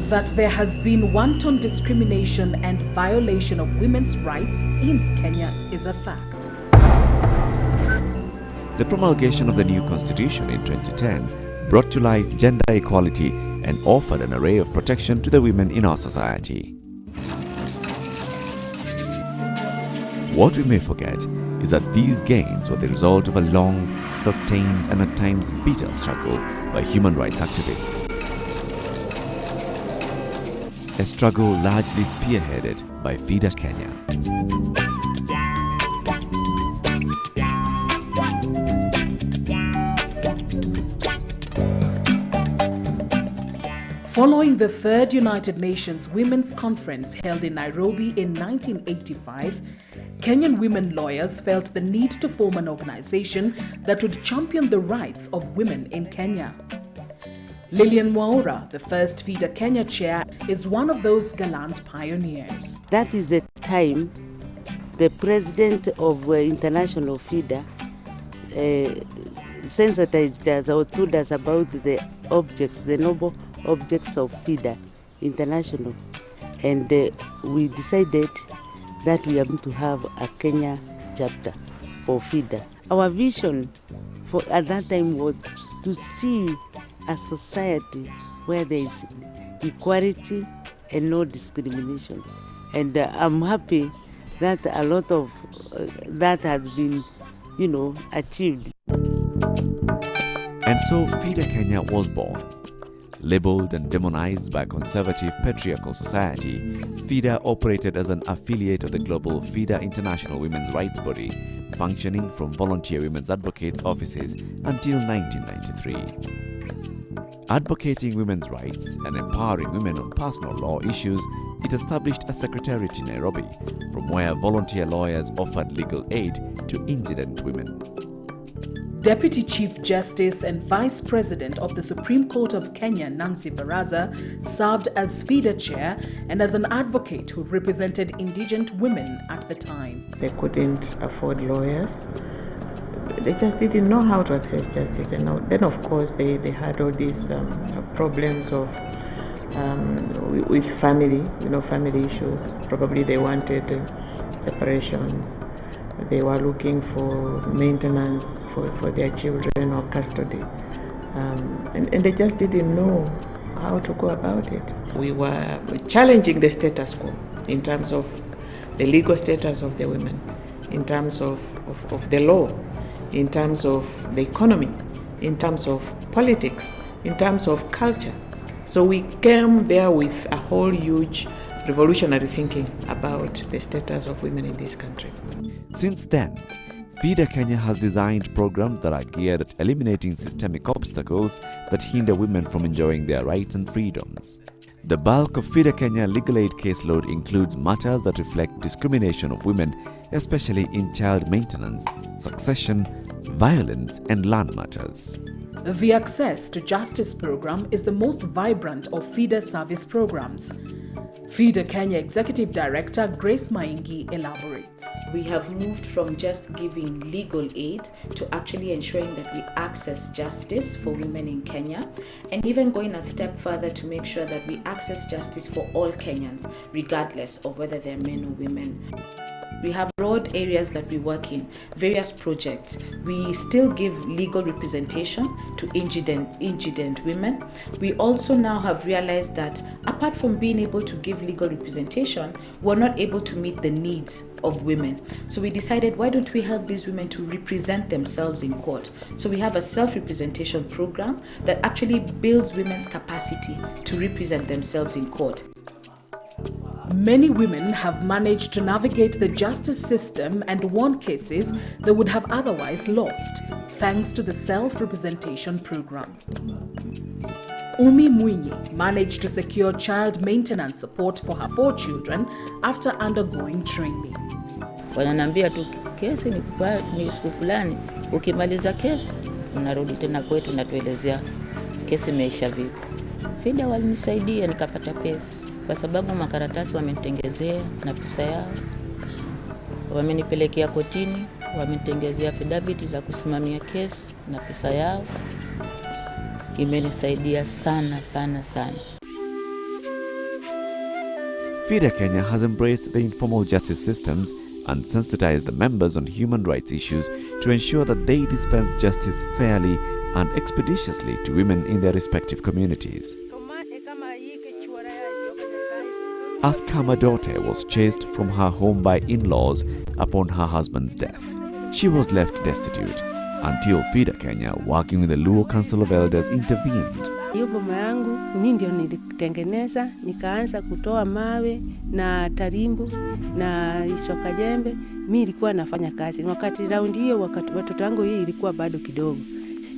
That there has been wanton discrimination and violation of women's rights in Kenya is a fact. The promulgation of the new constitution in 2010 brought to life gender equality and offered an array of protection to the women in our society. What we may forget is that these gains were the result of a long, sustained and at times bitter struggle by human rights activists. A struggle largely spearheaded by FIDA Kenya. Following the Third United Nations Women's Conference held in Nairobi in 1985, Kenyan women lawyers felt the need to form an organization that would champion the rights of women in Kenya. Lillian Mwaura, the first FIDA Kenya chair, is one of those gallant pioneers. That is the time the president of International FIDA sensitized us or told us about the objects, the noble objects of FIDA International. And we decided that we are going to have a Kenya chapter for FIDA. Our vision at that time was to see a society where there is equality and no discrimination. And I'm happy that a lot of that has been, achieved. And so FIDA Kenya was born. Labeled and demonized by a conservative patriarchal society, FIDA operated as an affiliate of the global FIDA International Women's Rights Body, functioning from volunteer women's advocates' offices until 1993. Advocating women's rights and empowering women on personal law issues, it established a secretariat in Nairobi, from where volunteer lawyers offered legal aid to indigent women. Deputy Chief Justice and Vice President of the Supreme Court of Kenya, Nancy Baraza, served as FIDA chair and as an advocate who represented indigent women at the time. They couldn't afford lawyers. They just didn't know how to access justice. And then, of course, they had all these problems of with family, family issues. Probably they wanted separations. They were looking for maintenance for their children or custody. And they just didn't know how to go about it. We were challenging the status quo in terms of the legal status of the women, in terms of the law, in terms of the economy, in terms of politics, in terms of culture. So we came there with a whole huge revolutionary thinking about the status of women in this country. Since then, FIDA Kenya has designed programs that are geared at eliminating systemic obstacles that hinder women from enjoying their rights and freedoms. The bulk of FIDA Kenya legal aid caseload includes matters that reflect discrimination of women, especially in child maintenance, succession, violence, and land matters. The Access to Justice program is the most vibrant of FIDA service programs. FIDA Kenya Executive Director Grace Maingi elaborates. We have moved from just giving legal aid to actually ensuring that we access justice for women in Kenya, and even going a step further to make sure that we access justice for all Kenyans, regardless of whether they're men or women. We have broad areas that we work in, various projects. We still give legal representation to indigent women. We also now have realized that apart from being able to give legal representation, we're not able to meet the needs of women. So we decided, why don't we help these women to represent themselves in court? So we have a self-representation program that actually builds women's capacity to represent themselves in court. Many women have managed to navigate the justice system and won cases they would have otherwise lost, thanks to the self-representation program. Umi Mwinyi managed to secure child maintenance support for her 4 children after undergoing training. Wananiambia tu kesi ni siku fulani, ukimaliza kesi unarudi tena kwetu na tuelezea kesi imeisha vipi. FIDA walinisaidia nikapata pesa kwa sababu makaratasi wamenitengezea na pesa yao. Wamenipelekea kotini, wamenitengezea affidavit za kusimamia kesi na pesa yao. Imenisaidia sana sana sana. FIDA Kenya has embraced the informal justice systems and sensitized the members on human rights issues to ensure that they dispense justice fairly and expeditiously to women in their respective communities. Aska Madote was chased from her home by in-laws upon her husband's death. She was left destitute until FIDA Kenya, working with the Luo Council of Elders, intervened. Hiyo boma yangu mimi ndio nilitengeneza, nikaanza kutoa mawe na tarimbu na isoka jembe. Mimi nilikuwa nafanya kazi. Wakati raundi hiyo, wakati watoto wangu hii ilikuwa bado kidogo.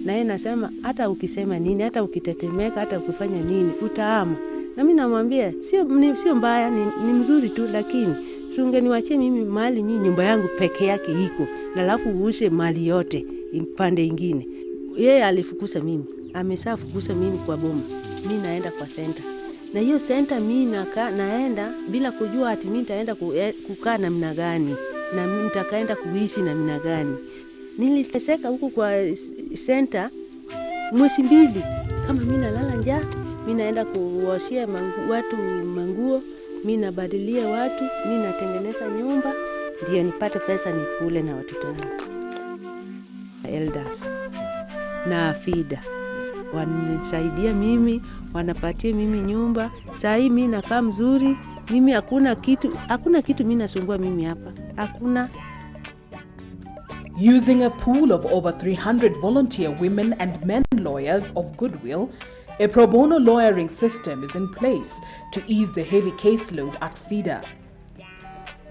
Na yeye nasema hata ukisema nini, hata ukitetemeka, hata ukifanya nini, utaama. Na mimi namwambia sio mbaya, ni mzuri tu, lakini ungeniachie mimi mali, mimi nyumba yangu peke yake iko, na alafu uuse mali yote pande nyingine. Yeye alifukuza mimi. Ameshafukuza mimi kwa boma. Mimi naenda kwa center. Na hiyo center mimi naenda bila kujua ati mimi nitaenda kukaa namna gani na mimi nitakaenda kuishi namna gani. Niliteseka huko kwa center mwezi mbili. Kama mimi nalala njaa, mimi naenda kuwashia watu manguo, mimi nabadilia watu, mimi natengeneza nyumba ndio nipate pesa nikule na watoto wangu. Elders na FIDA wanisaidia mimi, wanapatia mimi nyumba. Saa hii mimi nakaa mzuri, mimi hakuna kitu mimi nasumbua mimi hapa. Hakuna. Using a pool of over 300 volunteer women and men lawyers of goodwill, a pro bono lawyering system is in place to ease the heavy caseload at FIDA.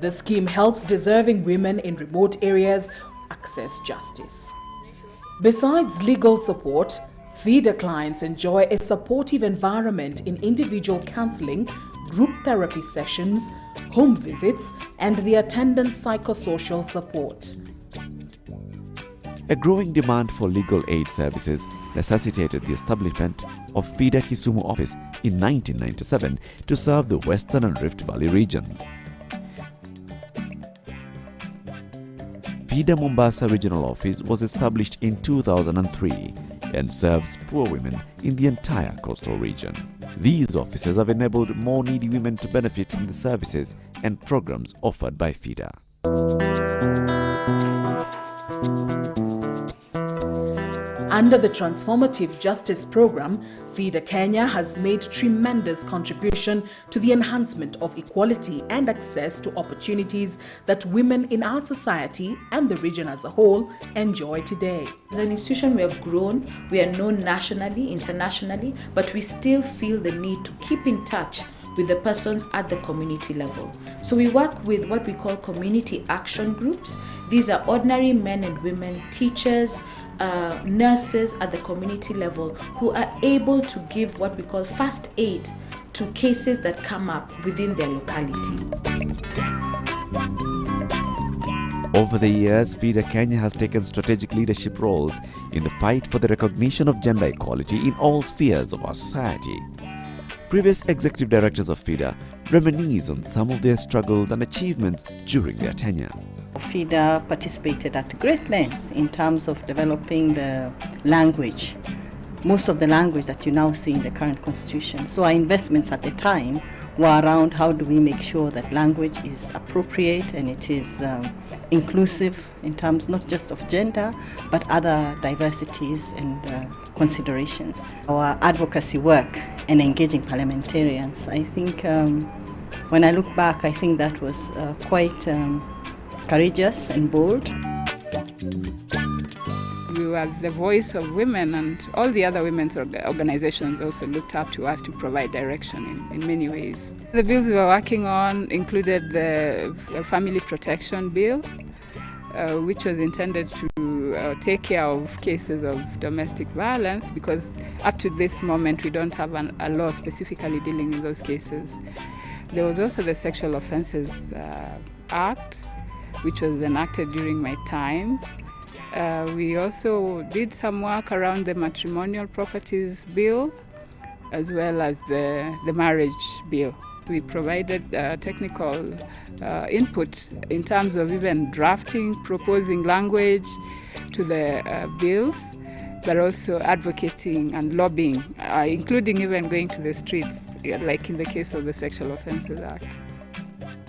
The scheme helps deserving women in remote areas access justice. Besides legal support, FIDA clients enjoy a supportive environment in individual counseling, group therapy sessions, home visits, and the attendant psychosocial support. A growing demand for legal aid services necessitated the establishment of FIDA Kisumu office in 1997 to serve the Western and Rift Valley regions. FIDA Mombasa Regional Office was established in 2003 and serves poor women in the entire coastal region. These offices have enabled more needy women to benefit from the services and programs offered by FIDA. Under the Transformative Justice Program, FIDA Kenya has made tremendous contribution to the enhancement of equality and access to opportunities that women in our society and the region as a whole enjoy today. As an institution, we have grown. We are known nationally, internationally, but we still feel the need to keep in touch with the persons at the community level. So we work with what we call community action groups. These are ordinary men and women, teachers, nurses at the community level who are able to give what we call fast aid to cases that come up within their locality. Over the years, FIDA Kenya has taken strategic leadership roles in the fight for the recognition of gender equality in all spheres of our society. Previous executive directors of FIDA reminisce on some of their struggles and achievements during their tenure. FIDA participated at great length in terms of developing the language, most of the language that you now see in the current constitution. So our investments at the time were around how do we make sure that language is appropriate and it is inclusive in terms not just of gender, but other diversities and considerations. Our advocacy work and engaging parliamentarians, I think when I look back, I think that was quite courageous and bold. We were the voice of women, and all the other women's organizations also looked up to us to provide direction in many ways. The bills we were working on included the Family Protection Bill, which was intended to take care of cases of domestic violence, because up to this moment we don't have a law specifically dealing with those cases. There was also the Sexual Offences Act, which was enacted during my time. We also did some work around the Matrimonial Properties Bill, as well as the Marriage Bill. We provided technical input in terms of even drafting, proposing language to the bills, but also advocating and lobbying, including even going to the streets, like in the case of the Sexual Offences Act.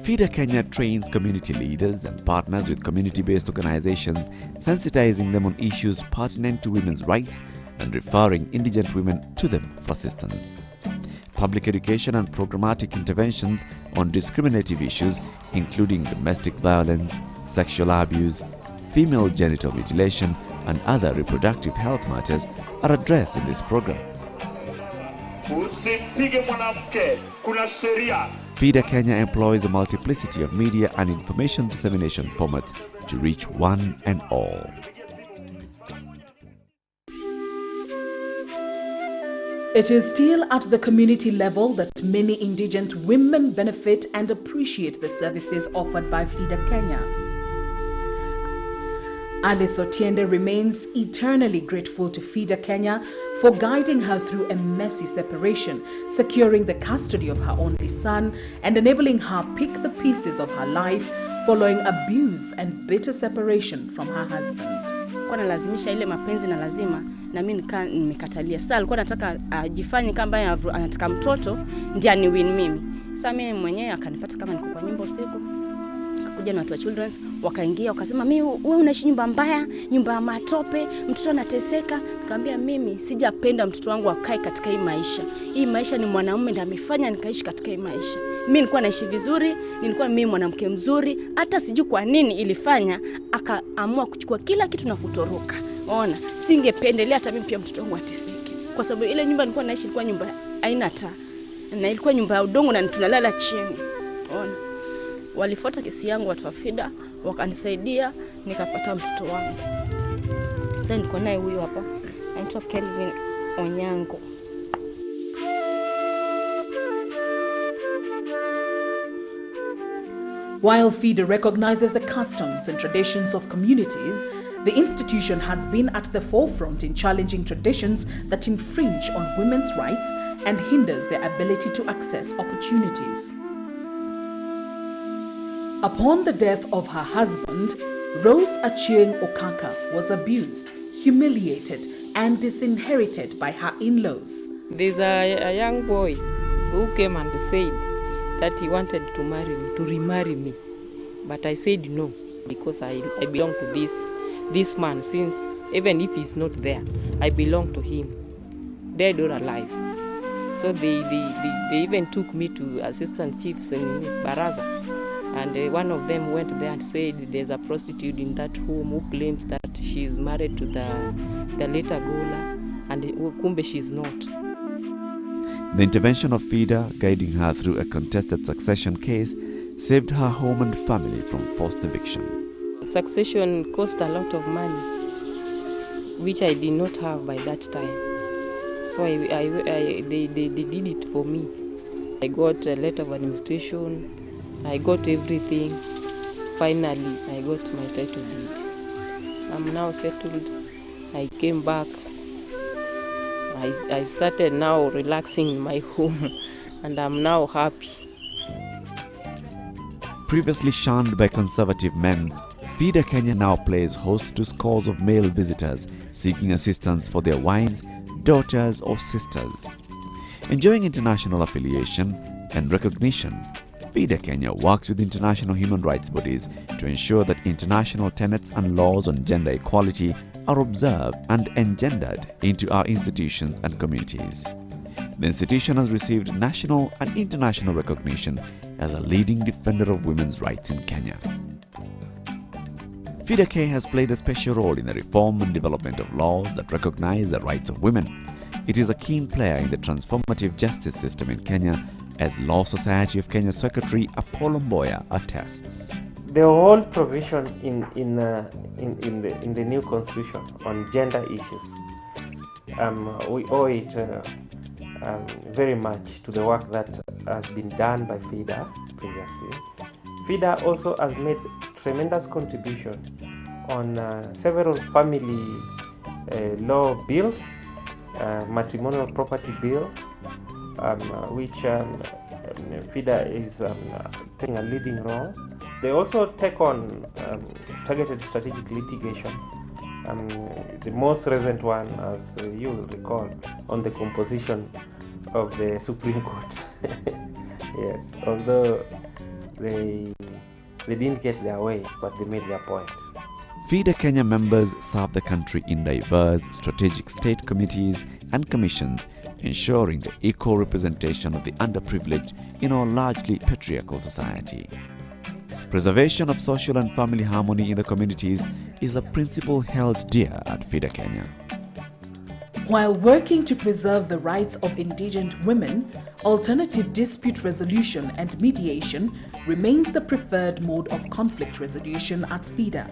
FIDA Kenya trains community leaders and partners with community-based organizations, sensitizing them on issues pertinent to women's rights and referring indigent women to them for assistance. Public education and programmatic interventions on discriminative issues including domestic violence, sexual abuse, female genital mutilation and other reproductive health matters are addressed in this program. FIDA Kenya employs a multiplicity of media and information dissemination formats to reach one and all. It is still at the community level that many indigent women benefit and appreciate the services offered by FIDA Kenya. Alice Otiende remains eternally grateful to FIDA Kenya for guiding her through a messy separation, securing the custody of her only son, and enabling her pick the pieces of her life following abuse and bitter separation from her husband. Kwa nalazimisha ile mapenzi na lazima na mimi nimekatalia. Sasa alikuwa anataka ajifanye kama anataka mtoto ndiye ni win mimi. Sasa mimi mwenyewe akanipata kama niko kwa nyumba usiku. Akakuja na watu wa children's wakaingia wakasema mimi wewe unaishi nyumba mbaya, nyumba ya matope, mtoto anateseka. Nikamwambia mimi sijapenda mtoto wangu akae katika hii maisha. Hii maisha ni mwanaume ndiye amefanya nikaishi katika hii maisha. Mimi nilikuwa naishi vizuri, nilikuwa mimi mwanamke mzuri, hata sijui kwa nini ilifanya akaamua kuchukua kila kitu na kutoroka. Ona, singependelea hata mimi pia mtoto wangu ateseke. Kwa sababu ile nyumba nilikuwa naishi ilikuwa nyumba haina taa. Na ilikuwa nyumba ya udongo na tunalala chini. Ona. Walifuata kesi yangu watu wa FIDA, wakanisaidia nikapata mtoto wangu. Sasa niko naye huyu hapa. Anaitwa Kelvin Onyango. While FIDA recognizes the customs and traditions of communities, the institution has been at the forefront in challenging traditions that infringe on women's rights and hinders their ability to access opportunities. Upon the death of her husband, Rose Achieng Okaka was abused, humiliated, and disinherited by her in-laws. There's a young boy who came and said that he wanted to marry me, to remarry me. But I said no, because I belong to this man, since even if he's not there, I belong to him, dead or alive. So they even took me to assistant chiefs in Baraza. And one of them went there and said there's a prostitute in that home who claims that she's married to the later Gola, and kumbe she's not. The intervention of FIDA, guiding her through a contested succession case, saved her home and family from forced eviction. Succession cost a lot of money, which I did not have by that time. So they did it for me. I got a letter of administration, I got everything. Finally, I got my title deed. I'm now settled. I came back. I started now relaxing in my home, and I'm now happy. Previously shunned by conservative men, FIDA Kenya now plays host to scores of male visitors seeking assistance for their wives, daughters, or sisters. Enjoying international affiliation and recognition, FIDA Kenya works with international human rights bodies to ensure that international tenets and laws on gender equality are observed and engendered into our institutions and communities. The institution has received national and international recognition as a leading defender of women's rights in Kenya. FIDA K has played a special role in the reform and development of laws that recognize the rights of women. It is a keen player in the transformative justice system in Kenya, as Law Society of Kenya Secretary Apollo Mboya attests. The whole provision in the new constitution on gender issues, we owe it very much to the work that has been done by FIDA previously. FIDA also has made tremendous contribution on several family law bills, matrimonial property bill, which FIDA is taking a leading role. They also take on targeted strategic litigation. The most recent one, as you will recall, on the composition of the Supreme Court. Yes, although they didn't get their way, but they made their point. FIDA Kenya members serve the country in diverse strategic state committees and commissions, ensuring the equal representation of the underprivileged in our largely patriarchal society. Preservation of social and family harmony in the communities is a principle held dear at FIDA Kenya. While working to preserve the rights of indigent women, alternative dispute resolution and mediation remains the preferred mode of conflict resolution at FIDA.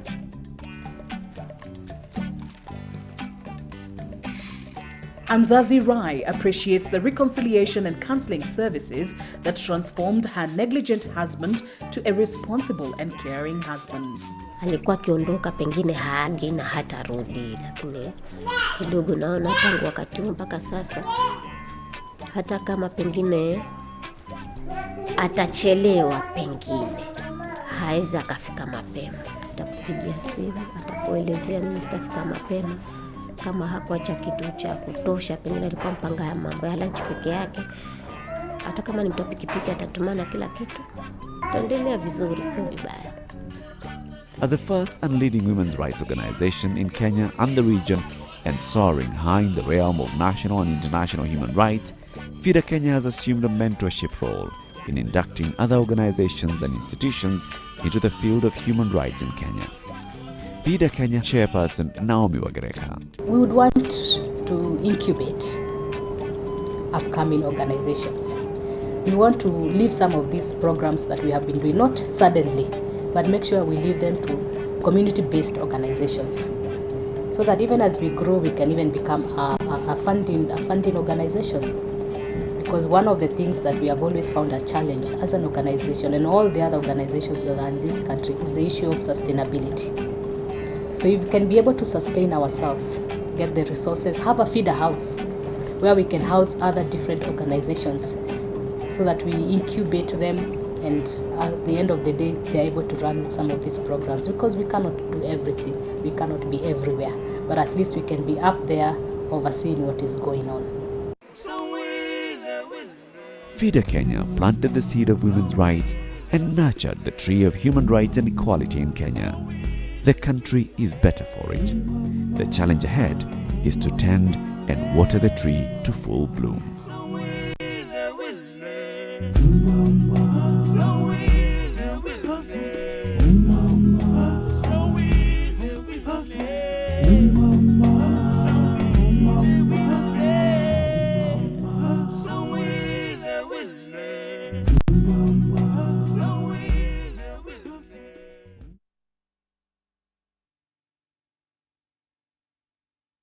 Anzazi Rai appreciates the reconciliation and counseling services that transformed her negligent husband to a responsible and caring husband. Alikuwa akiondoka pengine haagi na hata rudi, lakini kidogo naona tangu wakati mpaka sasa hata kama pengine atachelewa, pengine hawezi akafika mapema, atakupigia simu, atakuelezea mimi sitafika mapema. Kama hakuacha kitu cha kutosha, pengine alikuwa mpanga ya mambo ya lunch peke yake, hata kama ni mtu pikipiki atatumana kila kitu, tuendelea vizuri, sio vibaya. As the first and leading women's rights organization in Kenya and the region, and soaring high in the realm of national and international human rights, FIDA Kenya has assumed a mentorship role in inducting other organizations and institutions into the field of human rights in Kenya. FIDA Kenya chairperson Naomi Wagereka. We would want to incubate upcoming organizations. We want to leave some of these programs that we have been doing, not suddenly, but make sure we leave them to community-based organizations, so that even as we grow, we can even become a funding organization. Because one of the things that we have always found a challenge as an organization, and all the other organizations that are in this country, is the issue of sustainability. So if we can be able to sustain ourselves, get the resources, have a feeder house where we can house other different organizations so that we incubate them, and at the end of the day, they're able to run some of these programs, because we cannot do everything. We cannot be everywhere, but at least we can be up there overseeing what is going on. FIDA Kenya planted the seed of women's rights and nurtured the tree of human rights and equality in Kenya. The country is better for it. The challenge ahead is to tend and water the tree to full bloom.